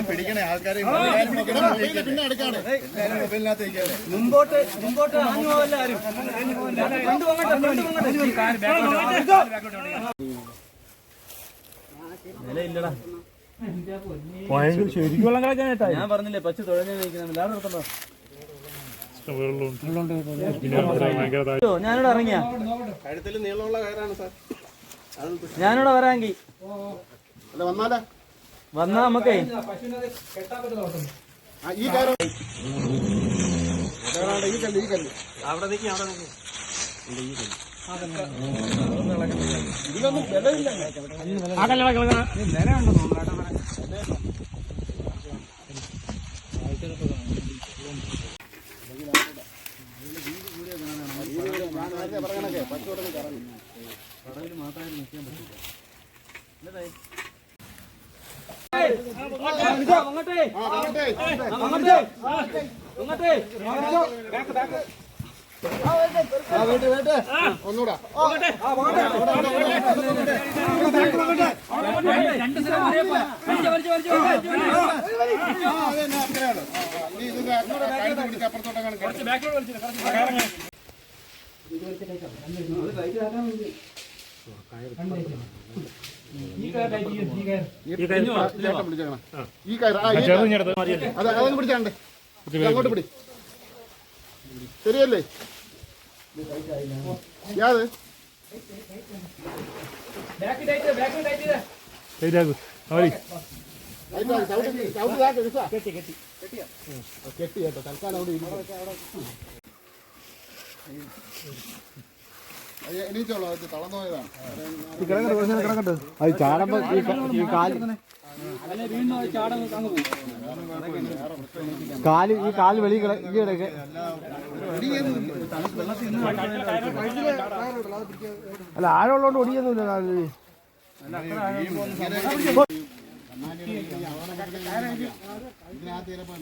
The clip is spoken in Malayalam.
പിടിക്കണേ ആൾക്കാരെ പിന്നെ എടുക്കാണ് മൊബൈലിനകത്ത് മുമ്പോട്ട് ആഞ്ഞു പോവല്ല ആരും. നിലയില്ലടാ. ശരിക്കും വെള്ളം കളക്കാനായിട്ടാ ഞാൻ പറഞ്ഞില്ലേ പച്ച തുഴഞ്ഞു നിൽക്കുന്ന നിർത്തണ്ടോ. ഞാനിവിടെ ഇറങ്ങിയ കഴുത്തിൽ നീളമുള്ള കയറാണ് സാർ. ഞാനിവിടെ വരാങ്കി വന്നാലേ വന്നാ നമുക്കേ ഈ കയറ് ഈ കല്ല് ഈ കല്ല് അവിടെ നിൽക്കി അവിടെ നിൽക്കി. ഇതിലൊന്നും ബലമില്ല. പറയണേ പച്ചോടനെ കറങ്ങി കടവിൽ മാത്രമായിട്ട് നിൽക്കാൻ പറ്റില്ല. ഒന്നൂടാ അപ്പുറത്തോട്ടാണ് ഈ കയറ് അതൊന്ന് പിടിച്ചാണ്ടേ അങ്ങോട്ട് പിടി. ശരിയല്ലേ യാത് കെട്ടി കേട്ടോ തൽക്കാലം അവിടെ എണീച്ചോളൂ. അത് തളർന്നു പോയതാണ്. അത് ചാടുമ്പോ ഈ കാല് വെളി കിടക്കെ അല്ല ആഴമുള്ളതുകൊണ്ട് ഒടിയൊന്നുമില്ല കാലിൽ. ഇതിനകത്ത് ചിലപ്പോൾ